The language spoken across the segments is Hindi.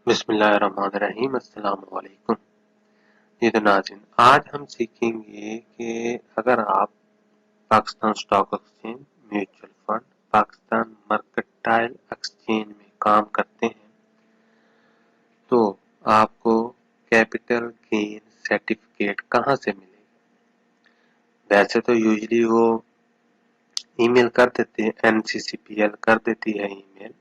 बिस्मिल्लाहिर्रहमानिर्रहीम। अस्सलाम वालेकुम। ये तो नाज़रीन, आज हम सीखेंगे कि अगर आप Pakistan stock exchange, mutual fund, Pakistan mercantile exchange में काम करते हैं तो आपको कैपिटल गेन सर्टिफिकेट कहाँ से मिलेगा। वैसे तो यूजली वो ईमेल कर देते हैं, एनसीसीपीएल कर देती है ईमेल,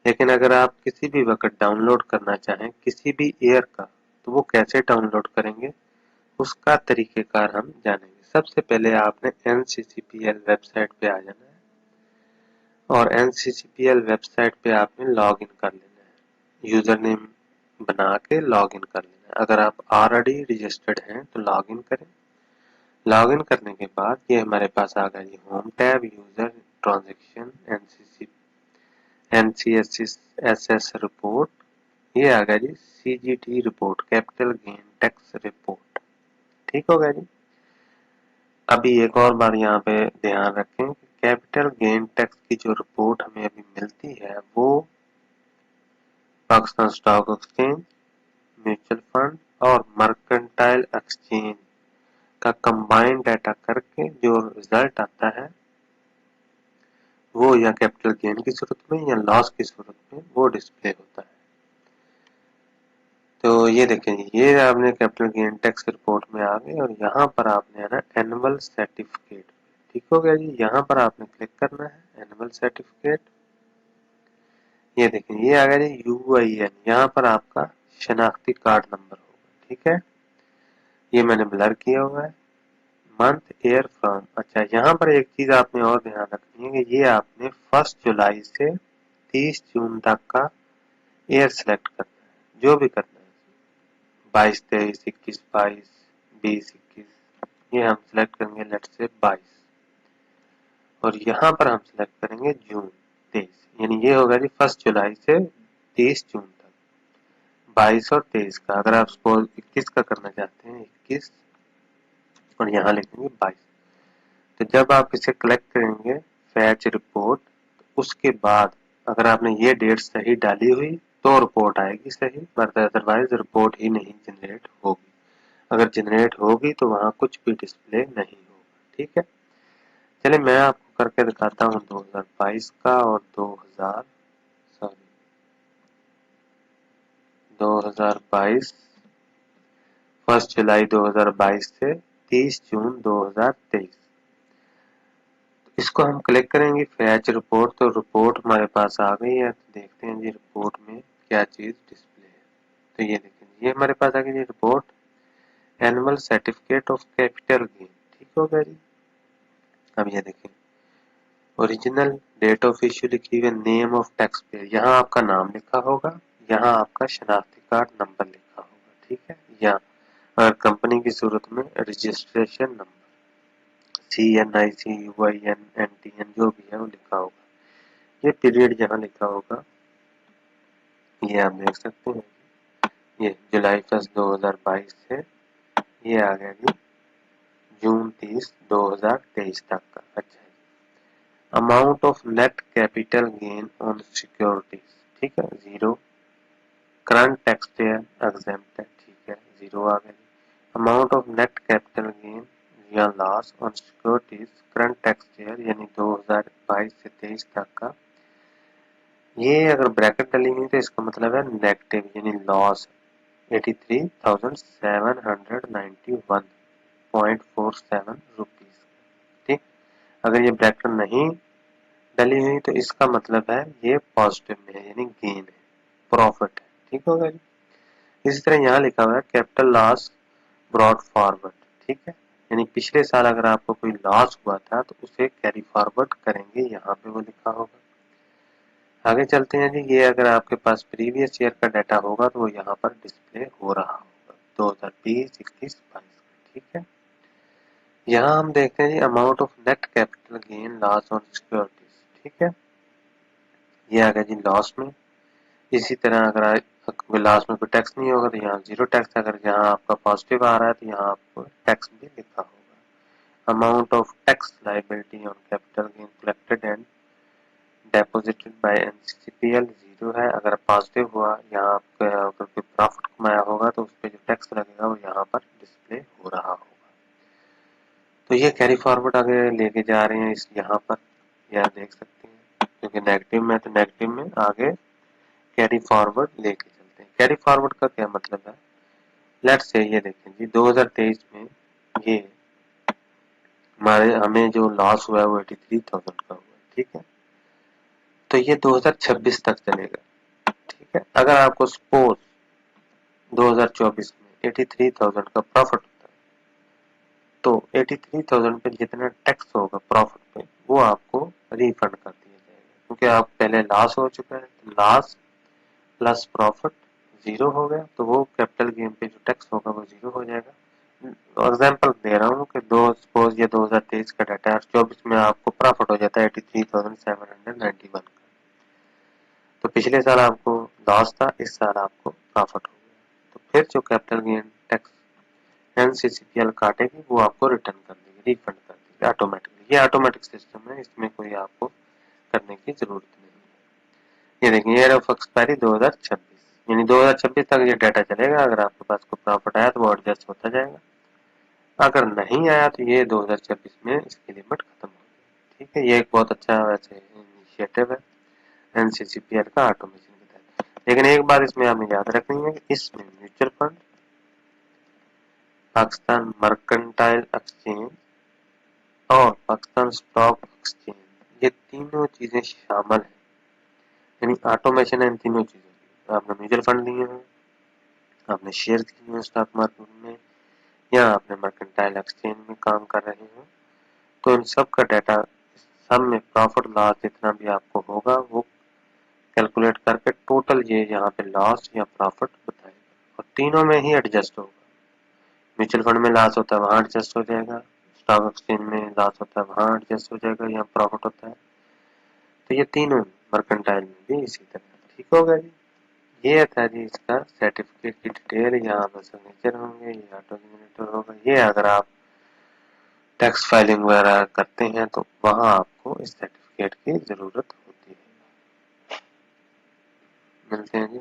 लेकिन अगर आप किसी भी वक्त डाउनलोड करना चाहें किसी भी ईयर का तो वो कैसे डाउनलोड करेंगे उसका तरीकेकार हम जानेंगे। सबसे पहले आपने एनसीसीपीएल वेबसाइट पे आ जाना है और एनसीसीपीएल वेबसाइट पे आपने लॉग इन कर लेना है। यूजर नेम बना के लॉग इन कर लेना है। अगर आप ऑलरेडी रजिस्टर्ड हैं तो लॉग इन करें। लॉग इन करने के बाद ये हमारे पास आ गया जी home tab, user, transaction, NCSS report. ये आ गया जी CGT report, capital gain tax report. ठीक हो गया जी। अभी एक और बार यहाँ पे ध्यान रखें कि कैपिटल गेन टैक्स की जो रिपोर्ट हमें अभी मिलती है वो Pakistan stock exchange, mutual fund और मर्केंटाइल एक्सचेंज का कंबाइंड डाटा करके जो रिजल्ट आता है वो या कैपिटल गेन की सूरत में या लॉस की सूरत में वो डिस्प्ले होता है। तो ये देखें, ये आपने कैपिटल गेन टैक्स रिपोर्ट में आ गए और यहाँ पर आपने है ना एनुअल सर्टिफिकेट। ठीक हो गया जी। यहाँ पर आपने क्लिक करना है एनुअल सर्टिफिकेट। ये देखें, ये आ गया जी यूआईएन। यहाँ पर आपका शनाख्ती कार्ड नंबर होगा। ठीक है, ये मैंने ब्लर किया हुआ है। Month, year, from. अच्छा, यहाँ पर एक चीज आपने और ध्यान रखनी है कि ये आपने 1 जुलाई से 30 जून तक का ईयर सेलेक्ट करना है, जो भी करना है। 22, 23, 21, 22, 20, 21, ये हम सेलेक्ट करेंगे लेट से 22 और यहाँ पर हम सेलेक्ट करेंगे जून 23। यानी ये होगा जी 1 जुलाई से 30 जून तक, 22 और 23 का। अगर आप सपोज 21 का करना चाहते हैं 21 और यहाँ लिखेंगे 22। तो जब आप इसे कलेक्ट करेंगे फैच रिपोर्ट, तो उसके बाद अगर आपने ये डेट सही डाली हुई तो रिपोर्ट आएगी सही, बट अदरवाइज रिपोर्ट ही नहीं जनरेट होगी। अगर जनरेट होगी तो वहां कुछ भी डिस्प्ले नहीं होगा। ठीक है, चलिए मैं आपको करके दिखाता हूँ 2022 का और 2022, 1 जुलाई 2022 से 30 जून 2023। इसको हम क्लिक करेंगे फैच रिपोर्ट, तो रिपोर्ट हमारे पास आ गई है। तो देखते हैं जी रिपोर्ट में क्या चीज डिस्प्ले है। तो ये देखें, ये हमारे पास आ गई जी report, annual certificate of capital gain. ठीक हो गया जी। अब ये देखें, ओरिजिनल डेट ऑफ इश्यू लिखी हुई है, नेम ऑफ टैक्स पेयर, यहाँ आपका नाम लिखा होगा, यहाँ आपका शनाख्ती कार्ड नंबर लिखा होगा। ठीक है, या अगर कंपनी की सूरत में registration number, CNIC, UIN, NTN जो भी है वो लिखा होगा। ये पीरियड जहाँ लिखा होगा ये आप देख सकते हैं। ये जुलाई 1 2022 से ये आ गया जी जून 30 2023 तक का। अच्छा, amount of net capital gain on securities, ठीक है, 0। करंट टैक्स पेयर एग्जेम्प्ट है, ठीक है, 0 आ गया। Amount of net capital gain या loss on securities current tax payer यानी 2022 से 23 तक का, ये अगर ब्रैकेट डली हुई तो इसका मतलब है नेगेटिव यानी लॉस 83,791.47 रुपीज। ठीक, अगर ये ब्रैकेट नहीं डली हुई तो इसका मतलब है ये पॉजिटिव में है यानी गेन है, प्रॉफिट है। ठीक होगा जी। इसी तरह यहाँ लिखा हुआ है कैपिटल लॉस ब्रॉड फॉरवर्ड। ठीक है, यानी पिछले साल अगर आपको कोई लॉस हुआ था तो उसे कैरी फॉरवर्ड करेंगे, यहाँ पे वो लिखा होगा। आगे चलते हैं जी। ये अगर आपके पास प्रीवियस ईयर का डाटा होगा तो वो यहाँ पर डिस्प्ले हो रहा होगा 2020, 21, 22। ठीक है, यहाँ हम देखते हैं जी amount of net capital gain loss on securities. ठीक है, ये आ गया जी लॉस में। इसी तरह अगर लास्ट में कोई टैक्स नहीं होगा तो यहाँ 0 टैक्स, अगर यहाँ आपका पॉजिटिव आ रहा है तो यहाँ आपको टैक्स भी लिखा होगा। Amount of tax liability on capital gain collected and deposited by NCCPL 0 है। अगर पॉजिटिव हुआ, यहाँ पे अगर कोई प्रॉफिट कमाया होगा तो उस पर जो टैक्स लगेगा वो यहाँ पर डिस्प्ले हो रहा होगा। तो ये कैरी फॉरवर्ड आगे लेके जा रहे हैं इस यहाँ पर, यह देख सकते हैं, क्योंकि नेगेटिव में तो नेगेटिव में आगे कैरी फॉरवर्ड लेके चलते हैं। कैरी फॉरवर्ड का क्या मतलब है? लेट्स से ये देखें जी 2023 में ये हमें जो लॉस हुआ है वो 83,000 का हुआ, ठीक है। तो ये 2026 तक चलेगा, ठीक है। अगर आपको सपोज 2024 में 83,000 का प्रॉफिट होता है तो 83,000 पे जितना टैक्स होगा प्रॉफिट पे वो आपको रिफंड कर दिया जाएगा, क्योंकि आप पहले लॉस हो चुका है। तो लॉस प्लस प्रॉफिट जीरो हो गया, तो वो कैपिटल गेन पे जो टैक्स होगा वो जीरो हो जाएगा। एग्जाम्पल दे रहा हूँ कि दो सपोज ये 2023 का डाटा है, 24 में आपको प्रॉफिट हो जाता है 83,791 का। तो पिछले साल आपको लॉस था, इस साल आपको प्रॉफिट हो गया, तो फिर जो कैपिटल गेन टैक्स एनसीसीपीएल काटेगी वो आपको रिटर्न कर देगी, रिफंड कर देगी ऑटोमेटिकली। ये ऑटोमेटिक सिस्टम है, इसमें कोई आपको करने की जरूरत नहीं है। ये देखिए ईयर ऑफ एक्सपायरी 2026, यानी 2026 तक ये डाटा चलेगा। अगर आपके पास कोई प्रॉफिट आया तो वो एडजस्ट होता जाएगा, अगर नहीं आया तो ये 2026 में इसकी लिमिट खत्म हो गई, ठीक है। ये एक बहुत अच्छा वैसे इनिशिएटिव है एनसीसीपीएल का ऑटोमेशन के तहत। लेकिन एक बात इसमें हमें याद रखनी है कि इसमें mutual fund, Pakistan mercantile exchange और पाकिस्तान स्टॉक एक्सचेंज, ये तीनों चीजें शामिल हैं, यानी ऑटोमेशन है इन तीनों चीजों की। आपने म्यूचुअल फंड लिए हैं, आपने शेयर किए हैं स्टॉक मार्केट में, या आपने मर्केंटाइल एक्सचेंज में काम कर रहे हो, तो इन सब का डाटा सब में प्रॉफिट लॉस जितना भी आपको होगा वो कैलकुलेट करके टोटल ये यहाँ पे लॉस या प्रॉफिट बताएगा, और तीनों में ही एडजस्ट होगा। म्यूचुअल फंड में लॉस होता है वहां एडजस्ट हो जाएगा, स्टॉक एक्सचेंज में लॉस होता है वहां एडजस्ट हो जाएगा, यहाँ प्रॉफिट होता है। तो ये तीनों मर्केंटाइल में भी इसी तरह, ठीक होगा जी। ये था जी इसका सर्टिफिकेट की डिटेल। यहाँ पर सिग्नेचर होंगे, ये ऑटो जनरेटर होगा। ये अगर आप टैक्स फाइलिंग वगैरह करते हैं तो वहां आपको इस सर्टिफिकेट की जरूरत होती है। मिलते हैं जी।